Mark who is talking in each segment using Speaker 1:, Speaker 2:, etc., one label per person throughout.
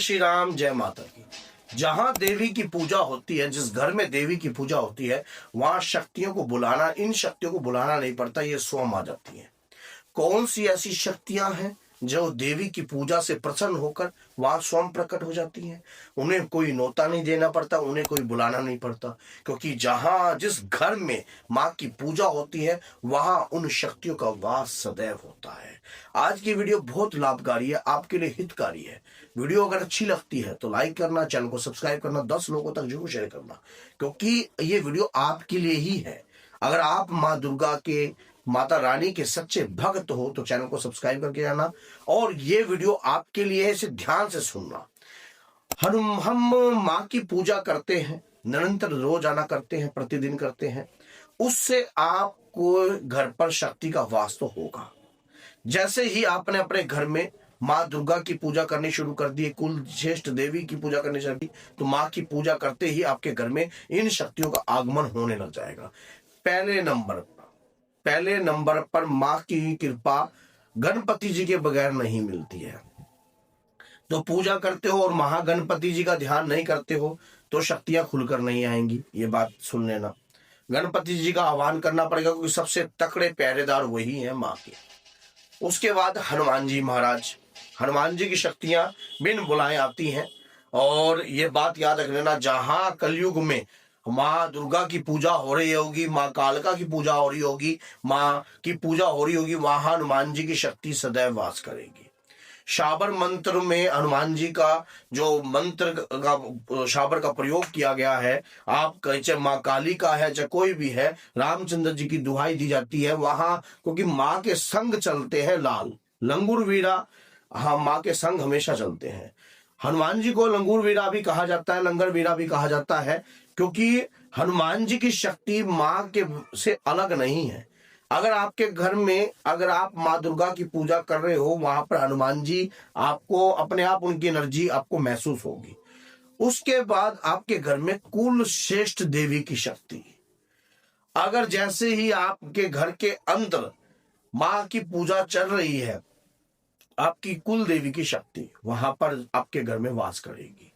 Speaker 1: श्री राम, जय माता की। जहां देवी की पूजा होती है, जिस घर में देवी की पूजा होती है, वहां शक्तियों को बुलाना, इन शक्तियों को बुलाना नहीं पड़ता, ये स्वयं आ जाती है। कौन सी ऐसी शक्तियां हैं जो देवी की पूजा से प्रसन्न होकर वहां स्वयं प्रकट हो जाती हैं? उन्हें कोई नोता नहीं देना पड़ता, उन्हें कोई बुलाना नहीं पड़ता, क्योंकि जहां जिस घर में माँ की पूजा होती है वहां उन शक्तियों का वास सदैव होता है। आज की वीडियो बहुत लाभकारी है, आपके लिए हितकारी है। वीडियो अगर अच्छी लगती है तो लाइक करना, चैनल को सब्सक्राइब करना, 10 लोगों तक जरूर शेयर करना, क्योंकि ये वीडियो आपके लिए ही है। अगर आप माँ दुर्गा के, माता रानी के सच्चे भक्त हो तो चैनल को सब्सक्राइब करके जाना, और ये वीडियो आपके लिए है, इसे ध्यान से सुनना। हम माँ की पूजा करते हैं, निरंतर रोजाना करते हैं, प्रतिदिन करते हैं, उससे आपको घर पर शक्ति का वास तो होगा। जैसे ही आपने अपने घर में माँ दुर्गा की पूजा करनी शुरू कर दी, कुल श्रेष्ठ देवी की पूजा करनी शुरू की, तो माँ की पूजा करते ही आपके घर में इन शक्तियों का आगमन होने लग जाएगा। पहले नंबर पर माँ की कृपा गणपति जी के बगैर नहीं मिलती है। तो पूजा करते हो और महागणपति जी का ध्यान नहीं करते हो तो शक्तियां खुलकर नहीं आएंगी, ये बात सुन लेना। गणपति जी का आह्वान करना पड़ेगा, क्योंकि सबसे तकड़े पहरेदार वही हैं माँ के। उसके बाद हनुमान जी महाराज, हनुमान जी की शक्तियां बिन बुलाए आती हैं। और ये बात याद रख लेना, जहां कलयुग में माँ दुर्गा की पूजा हो रही होगी, माँ कालका की पूजा हो रही होगी, माँ की पूजा हो रही होगी, वहां हनुमान जी की शक्ति सदैव वास करेगी। शाबर मंत्र में हनुमान जी का जो मंत्र का शाबर का प्रयोग किया गया है, आप चाहे माँ काली का है, चाहे कोई भी है, रामचंद्र जी की दुहाई दी जाती है वहां, क्योंकि माँ के संग चलते हैं लाल लंगूर वीरा। हाँ, माँ के संग हमेशा चलते हैं। हनुमान जी को लंगूर वीरा भी कहा जाता है, लंगर वीरा भी कहा जाता है, क्योंकि हनुमान जी की शक्ति माँ के से अलग नहीं है। अगर आपके घर में, अगर आप माँ दुर्गा की पूजा कर रहे हो, वहां पर हनुमान जी आपको अपने आप, उनकी एनर्जी आपको महसूस होगी। उसके बाद आपके घर में कुल श्रेष्ठ देवी की शक्ति, अगर जैसे ही आपके घर के अंदर माँ की पूजा चल रही है, आपकी कुल देवी की शक्ति वहां पर आपके घर में वास करेगी।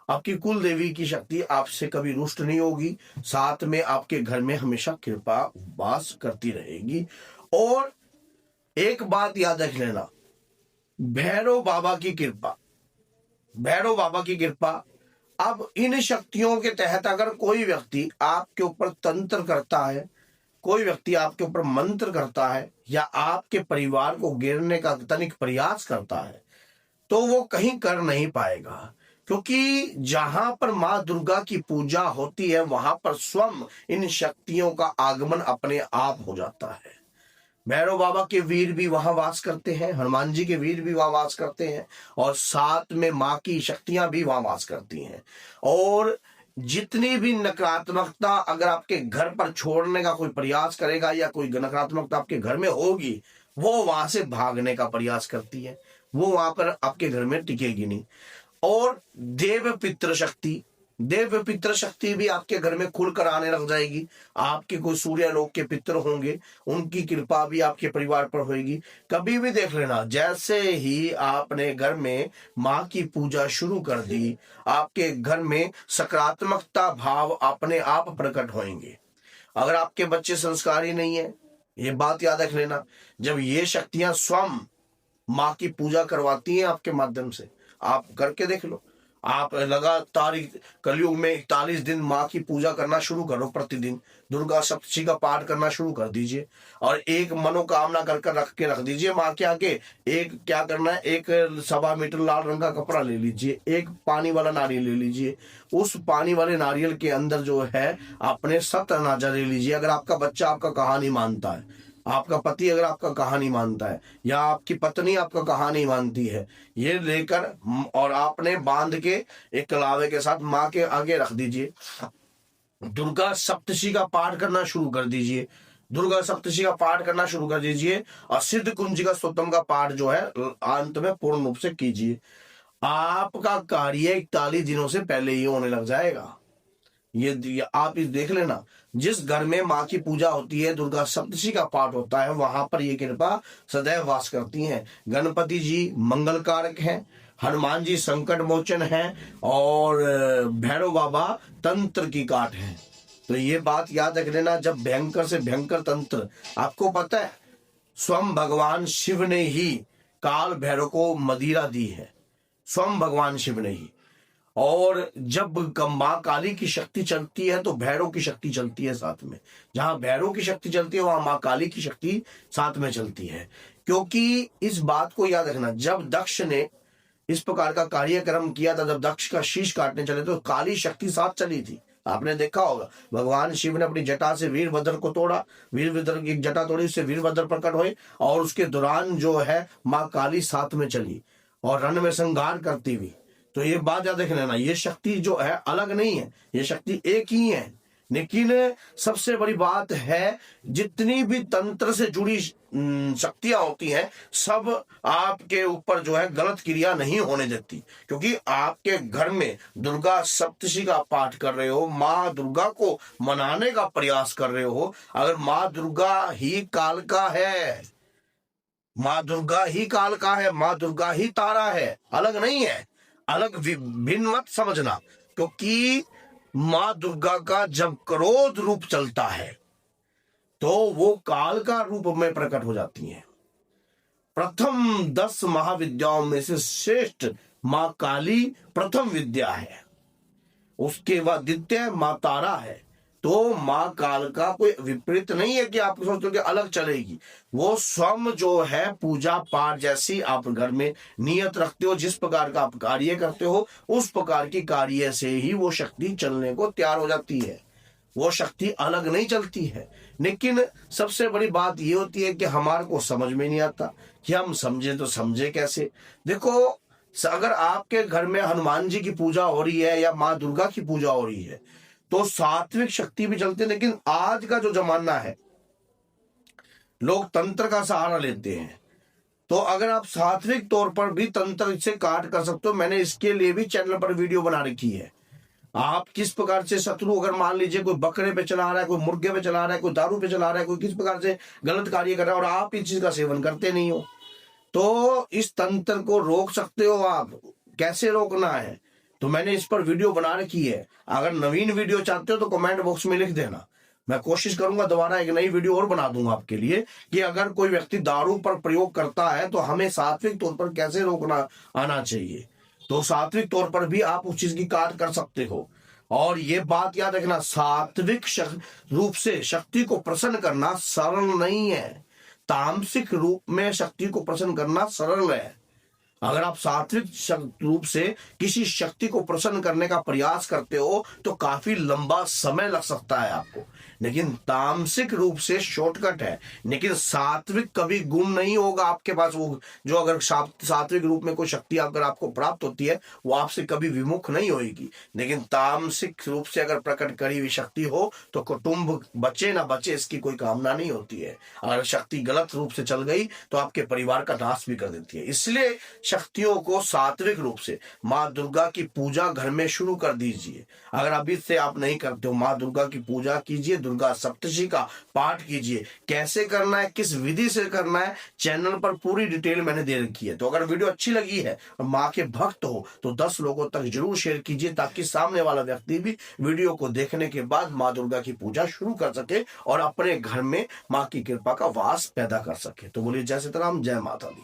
Speaker 1: आपकी कुल देवी की शक्ति आपसे कभी रुष्ट नहीं होगी, साथ में आपके घर में हमेशा कृपा वास करती रहेगी। और एक बात याद रख लेना, भैरव बाबा की कृपा, भैरव बाबा की कृपा। अब इन शक्तियों के तहत अगर कोई व्यक्ति आपके ऊपर तंत्र करता है, कोई व्यक्ति आपके ऊपर मंत्र करता है, या आपके परिवार को गिरने का तनिक प्रयास करता है, तो वो कहीं कर नहीं पाएगा, क्योंकि जहां पर माँ दुर्गा की पूजा होती है वहां पर स्वयं इन शक्तियों का आगमन अपने आप हो जाता है। भैरव बाबा के वीर भी वहां वास करते हैं, हनुमान जी के वीर भी वहां वास करते हैं, और साथ में माँ की शक्तियां भी वहां वास करती हैं। और जितनी भी नकारात्मकता अगर आपके घर पर छोड़ने का कोई प्रयास करेगा, या कोई नकारात्मकता आपके घर में होगी, वो वहां से भागने का प्रयास करती है, वो वहां पर आपके घर में टिकेगी नहीं। और देव पितृ शक्ति, देव पितृ शक्ति भी आपके घर में खुलकर आने लग जाएगी। आपके कोई सूर्य लोक के पितृ होंगे, उनकी कृपा भी आपके परिवार पर होगी। कभी भी देख लेना, जैसे ही आपने घर में माँ की पूजा शुरू कर दी, आपके घर में सकारात्मकता भाव अपने आप प्रकट होंगे। अगर आपके बच्चे संस्कारी नहीं है, ये बात याद रख लेना, जब ये शक्तियां स्वयं माँ की पूजा करवाती हैं आपके माध्यम से, आप करके देख लो। आप लगातार कलयुग में 41 दिन माँ की पूजा करना शुरू करो, प्रतिदिन दुर्गा सप्तशती का पाठ करना शुरू कर दीजिए, और एक मनोकामना कर रख दीजिए माँ के आगे। एक क्या करना है, एक 1.25 मीटर लाल रंग का कपड़ा ले लीजिए, एक पानी वाला नारियल ले लीजिए, उस पानी वाले नारियल के अंदर जो है अपने 7 अनाजा ले लीजिए। अगर आपका बच्चा आपका कहानी मानता है, आपका पति अगर आपका कहानी मानता है, या आपकी पत्नी आपका कहानी मानती है, ये लेकर और आपने बांध के एक कलावे के साथ माँ के आगे रख दीजिए। दुर्गा सप्तशती का पाठ करना शुरू कर दीजिए, दुर्गा सप्तशती का पाठ करना शुरू कर दीजिए, और सिद्ध कुंजिका स्तोत्रम का पाठ जो है अंत में पूर्ण रूप से कीजिए। आपका कार्य 41 दिनों से पहले ही होने लग जाएगा। ये आप इस देख लेना, जिस घर में माँ की पूजा होती है, दुर्गा सप्तशती का पाठ होता है, वहां पर ये कृपा सदैव वास करती हैं। गणपति जी मंगल कारक हैं, हनुमान जी संकट मोचन है और भैरव बाबा तंत्र की काट है। तो ये बात याद रख लेना, जब भयंकर से भयंकर तंत्र, आपको पता है स्वयं भगवान शिव ने ही काल भैरव को मदिरा दी है, स्वयं भगवान शिव ने ही। और जब मां काली की शक्ति चलती है तो भैरव की शक्ति चलती है साथ में, जहां भैरव की शक्ति चलती है वहां मां काली की शक्ति साथ में चलती है। क्योंकि इस बात को याद रखना, जब दक्ष ने इस प्रकार का कार्यक्रम किया था, जब दक्ष का शीश काटने चले तो काली शक्ति साथ चली थी। आपने देखा होगा भगवान शिव ने अपनी जटा से वीरभद्र को तोड़ा, वीरभद्र की जटा तोड़ी, उससे वीरभद्र प्रकट हुए और उसके दौरान जो है मां काली साथ में चली और रण में संहार करती हुई। तो ये बात याद रखना ना, ये शक्ति जो है अलग नहीं है, ये शक्ति एक ही है। लेकिन सबसे बड़ी बात है, जितनी भी तंत्र से जुड़ी शक्तियां होती हैं सब आपके ऊपर जो है गलत क्रिया नहीं होने देती। क्योंकि आपके घर में दुर्गा सप्तशती का पाठ कर रहे हो, माँ दुर्गा को मनाने का प्रयास कर रहे हो, अगर माँ दुर्गा ही काल का है, माँ दुर्गा ही काल का है, माँ दुर्गा ही तारा है, अलग नहीं है, अलग भिन्न मत समझना। क्योंकि मां दुर्गा का जब क्रोध रूप चलता है तो वो काल का रूप में प्रकट हो जाती हैं। प्रथम 10 महाविद्याओं में से श्रेष्ठ मां काली प्रथम विद्या है, उसके बाद द्वितीय मां तारा है। तो मां काल का कोई विपरीत नहीं है कि आप सोचते हो कि अलग चलेगी, वो स्वयं जो है पूजा पाठ जैसी आप घर में नियत रखते हो, जिस प्रकार का आप कार्य करते हो उस प्रकार की कार्य से ही वो शक्ति चलने को तैयार हो जाती है, वो शक्ति अलग नहीं चलती है। लेकिन सबसे बड़ी बात ये होती है कि हमारे को समझ में नहीं आता कि हम समझे तो समझे कैसे। देखो, अगर आपके घर में हनुमान जी की पूजा हो रही है या माँ दुर्गा की पूजा हो रही है तो सात्विक शक्ति भी चलती है। लेकिन आज का जो जमाना है लोग तंत्र का सहारा लेते हैं, तो अगर आप सात्विक तौर पर भी तंत्र से काट कर सकते हो, मैंने इसके लिए भी चैनल पर वीडियो बना रखी है। आप किस प्रकार से शत्रु, अगर मान लीजिए कोई बकरे पे चला रहा है, कोई मुर्गे पे चला रहा है, कोई दारू पे चला रहा है, कोई किस प्रकार से गलत कार्य कर रहा है और आप इस चीज का सेवन करते नहीं हो, तो इस तंत्र को रोक सकते हो आप। कैसे रोकना है तो मैंने इस पर वीडियो बना रखी है। अगर नवीन वीडियो चाहते हो तो कमेंट बॉक्स में लिख देना, मैं कोशिश करूंगा दोबारा एक नई वीडियो और बना दूंगा आपके लिए कि अगर कोई व्यक्ति दारू पर प्रयोग करता है तो हमें सात्विक तौर पर कैसे रोकना आना चाहिए। तो सात्विक तौर पर भी आप उस चीज की काट कर सकते हो। और ये बात याद रखना, सात्विक रूप से शक्ति को प्रसन्न करना सरल नहीं है, तामसिक रूप में शक्ति को प्रसन्न करना सरल है। अगर आप सात्विक रूप से किसी शक्ति को प्रसन्न करने का प्रयास करते हो तो काफी लंबा समय लग सकता है आपको, लेकिन तामसिक रूप से शॉर्टकट है। लेकिन सात्विक कभी गुम नहीं होगा आपके पास, वो जो अगर सात्विक रूप में कोई शक्ति अगर आपको प्राप्त होती है वो आपसे कभी विमुख नहीं होगी। लेकिन तामसिक रूप से अगर प्रकट करी हुई शक्ति हो तो कुटुंब बचे ना बचे इसकी कोई कामना नहीं होती है। अगर शक्ति गलत रूप से चल गई तो आपके परिवार का नाश भी कर देती है। इसलिए शक्तियों को सात्विक रूप से माँ दुर्गा की पूजा घर में शुरू कर दीजिए। अगर अभी से आप नहीं करते हो, माँ दुर्गा की पूजा कीजिए, दुर्गा सप्तशती का पाठ कीजिए। कैसे करना है, किस विधि से करना है, चैनल पर पूरी डिटेल मैंने दे रखी है। तो अगर वीडियो अच्छी लगी है और माँ के भक्त हो तो 10 लोगों तक जरूर शेयर कीजिए, ताकि सामने वाला व्यक्ति भी वीडियो को देखने के बाद माँ दुर्गा की पूजा शुरू कर सके और अपने घर में माँ की कृपा का वास पैदा कर सके। तो बोलिए जय सीताराम, जय माता दी।